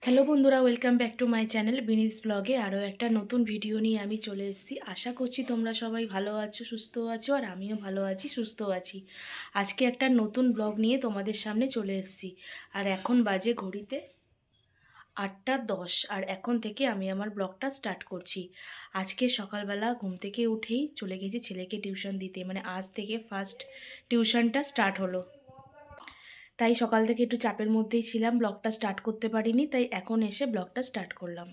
Hello বন্ধুরা, welcome back to my channel বিনিস ব্লগে। আরও একটা নতুন ভিডিও নিয়ে আমি চলে এসেছি। আশা করছি তোমরা সবাই ভালো আছো, সুস্থ আছো, আর আমিও ভালো আছি, সুস্থ আছি। আজকে একটা নতুন ব্লগ নিয়ে তোমাদের সামনে চলে এসেছি। আর এখন বাজে ঘড়িতে 8:10, আর এখন থেকে আমি আমার ব্লগটা স্টার্ট করছি। আজকে সকালবেলা ঘুম থেকে উঠেই চলে গেছি ছেলেকে টিউশন দিতে, মানে আজ থেকে ফার্স্ট টিউশনটা স্টার্ট হলো। তাই সকাল থেকে একটু চাপের মধ্যেই ছিলাম, ব্লগটা স্টার্ট করতে পারিনি, তাই এখন এসে ব্লগটা স্টার্ট করলাম।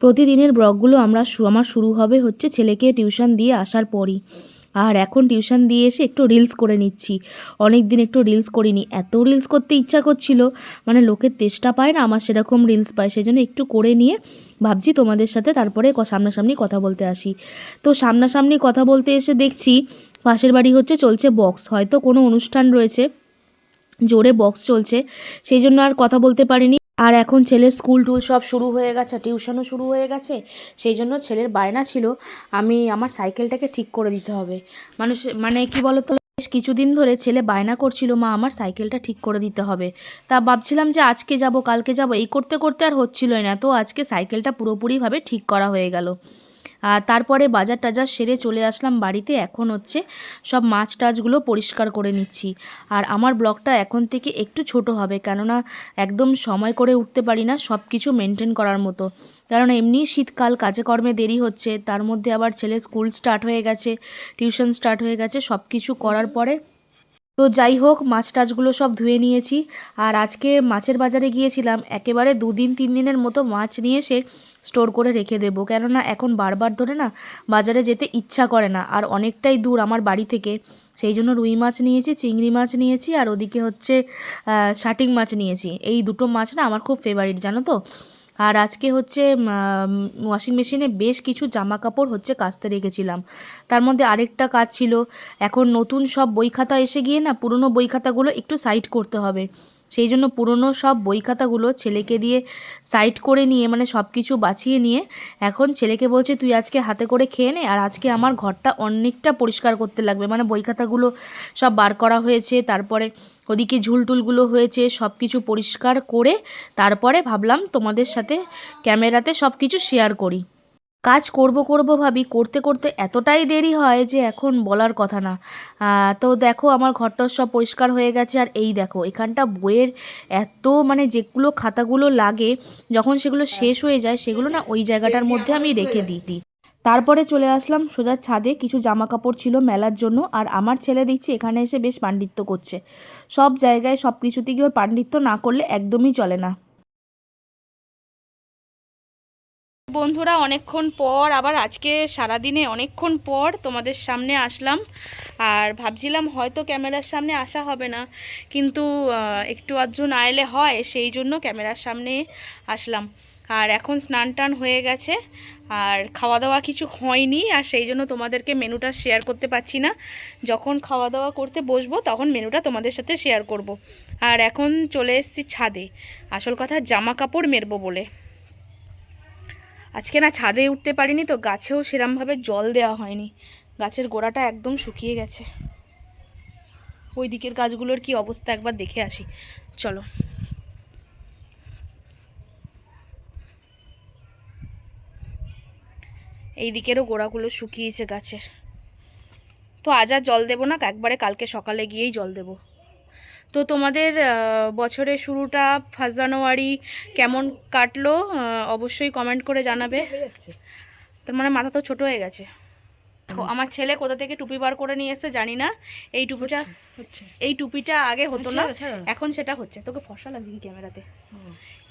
প্রতিদিনের ব্লগগুলো আমার শুরু হবে হচ্ছে ছেলেকে টিউশন দিয়ে আসার পরই। আর এখন টিউশন দিয়ে এসে একটু রিলস করে নিচ্ছি। অনেক দিন একটু রিলস করিনি, এত রিলস করতে ইচ্ছা করছিল, মানে লোকের তেষ্টা পায় না, আমার সেরকম রিলস পায়, সেই জন্য একটু করে নিয়ে ভাবছি তোমাদের সাথে তারপরে সামনাসামনি কথা বলতে আসি। তো সামনাসামনি কথা বলতে এসে দেখছি পাশের বাড়ি হচ্ছে চলছে বক্স, হয়তো কোনো অনুষ্ঠান রয়েছে, জোরে বক্স চলছে, সেই জন্য আর কথা বলতে পারিনি। আর এখন ছেলের স্কুল টুল সব শুরু হয়ে গেছে, টিউশনও শুরু হয়ে গেছে, সেই জন্য ছেলের বায়না ছিল আমার সাইকেলটাকে ঠিক করে দিতে হবে। মানে কি বলতো, বেশ কিছুদিন ধরে ছেলে বায়না করছিল, মা আমার সাইকেলটা ঠিক করে দিতে হবে। তা ভাবছিলাম যে আজকে যাব কালকে যাব, এই করতে করতে আর হচ্ছিলই না। তো আজকে সাইকেলটা পুরোপুরিভাবে ঠিক করা হয়ে গেল। আর তারপরে বাজার টাজার সেরে চলে আসলাম বাড়িতে। এখন হচ্ছে সব মাছ টাছগুলো পরিষ্কার করে নিচ্ছি। আর আমার ব্লগটা এখন থেকে একটু ছোট হবে, কেননা একদম সময় করে উঠতে পারি না সব কিছু মেনটেন করার মতো। কারণ এমনি শীতকাল, কাজে কর্মে দেরি হচ্ছে, তার মধ্যে আবার ছেলে স্কুল স্টার্ট হয়ে গেছে, টিউশন স্টার্ট হয়ে গেছে, সব কিছু করার পরে তো যাই হোক, মাছ টাছগুলো সব ধুয়ে নিয়েছি। আর আজকে মাছের বাজারে গিয়েছিলাম, একেবারে 2-3 দিনের মতো মাছ নিয়ে এসে স্টোর করে রেখে দেবো, কেননা এখন বারবার ধরে না বাজারে যেতে ইচ্ছা করে না, আর অনেকটাই দূর আমার বাড়ি থেকে। সেই জন্য রুই মাছ নিয়েছি, চিংড়ি মাছ নিয়েছি, আর ওদিকে হচ্ছে শাটিং মাছ নিয়েছি। এই দুটো মাছ না আমার খুব ফেভারিট, জানো তো। আর আজকে হচ্ছে ওয়াশিং মেশিনে বেশ কিছু জামা কাপড় হচ্ছে কাচতে রেখেছিলাম, তার মধ্যে আরেকটা কাজ ছিল। এখন নতুন সব বই খাতা এসে গিয়ে না পুরনো বই খাতাগুলো একটু সাইড করতে হবে, সেই জন্য পুরনো সব বই খাতাগুলো ছেলেকে দিয়ে সাইড করে নিয়ে, মানে সব কিছু বাছিয়ে নিয়ে এখন ছেলেকে বলছে তুই আজকে হাতে করে খেয়ে নে। আর আজকে আমার ঘরটা অনেকটা পরিষ্কার করতে লাগবে, মানে বই খাতাগুলো সব বার করা হয়েছে, তারপরে ওদিকে ঝুলটুলগুলো হয়েছে, সব কিছু পরিষ্কার করে তারপরে ভাবলাম তোমাদের সাথে ক্যামেরাতে সব কিছু শেয়ার করি। কাজ করব করব ভাবি, করতে করতে এতটাই দেরি হয় যে এখন বলার কথা না। তো দেখো আমার ঘরটা সব পরিষ্কার হয়ে গেছে। আর এই দেখো এখানটা বইয়ের এত, মানে যেগুলো খাতাগুলো লাগে যখন সেগুলো শেষ হয়ে যায়, সেগুলো না ওই জায়গাটার মধ্যে আমি রেখে দিই। তারপরে চলে আসলাম সোজা ছাদে, কিছু জামা কাপড় ছিল মেলার জন্য। আর আমার ছেলে দেখছি এখানে এসে বেশ পাণ্ডিত্য করছে, সব জায়গায় সব কিছুতে গিয়ে ওর পাণ্ডিত্য না করলে একদমই চলে না। বন্ধুরা, অনেকক্ষণ পর, আবার আজকে সারাদিনে অনেকক্ষণ পর তোমাদের সামনে আসলাম। আর ভাবছিলাম হয়তো ক্যামেরার সামনে আসা হবে না, কিন্তু একটু আধটু না এলে হয়, সেই জন্য ক্যামেরার সামনে আসলাম। আর এখন স্নান টান হয়ে গেছে, আর খাওয়া দাওয়া কিছু হয়নি, আর সেই জন্য তোমাদেরকে মেনুটা শেয়ার করতে পারছি না। যখন খাওয়া দাওয়া করতে বসবো তখন মেনুটা তোমাদের সাথে শেয়ার করব। আর এখন চলে এসেছি ছাদে, আসল কথা জামা কাপড় মেলবো বলে। আজকে না ছাদে উঠতে পারিনি, তো গাছেও সেরমভাবে জল দেওয়া হয়নি, গাছের গোড়াটা একদম শুকিয়ে গেছে। ওই দিকের গাছগুলোর কি অবস্থা একবার দেখে আসি, চলো। এই দিকেরও গোড়াগুলো শুকিয়েছে গাছের। তো আজ আর জল দেবো না, একবারে কালকে সকালে গিয়েই জল দেবো। তো তোমাদের বছরের শুরুটা 1 জানুয়ারি কেমন কাটলো অবশ্যই কমেন্ট করে জানাবে। তার মানে মাথা তো ছোট হয়ে গেছে। আমার ছেলে কোথা থেকে টুপি বার করে নিয়ে এসে জানি না। এই টুপিটা আগে হতো না, এখন সেটা হচ্ছে। তোকে ফর্সা লাগছে কি ক্যামেরাতে?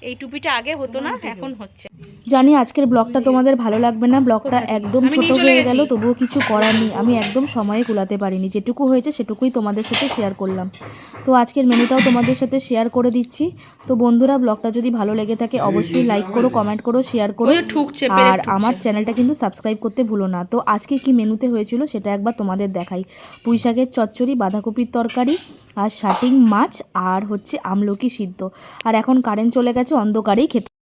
এই টুপিটা আগে হতো না, এখন হচ্ছে। জানি আজকের ব্লগটা তোমাদের ভালো লাগবে না, ব্লগটা একদম ছোট হয়ে গেল, তবুও কিছু করার নেই, আমি একদম সময়ে কুলাতে পারিনি, যেটুকু হয়েছে সেটুকুই তোমাদের সাথে শেয়ার করলাম। তো আজকের মেনুটাও তোমাদের সাথে শেয়ার করে দিচ্ছি। তো বন্ধুরা, ব্লগটা যদি ভালো লেগে থাকে অবশ্যই লাইক করো, কমেন্ট করো, শেয়ার করো, আর আমার চ্যানেলটা কিন্তু সাবস্ক্রাইব করতে ভুলো না। তো আজকে কি মেনুতে হয়েছিল সেটা একবার তোমাদের দেখাই। পুঁই শাকের চচ্চড়ি, বাঁধাকপির তরকারি, আর শাটিং মাছ, আর হচ্ছে আমলকি সিদ্ধ। আর এখন কারেন্ট চলে গেছে, অন্ধকারেই খেতে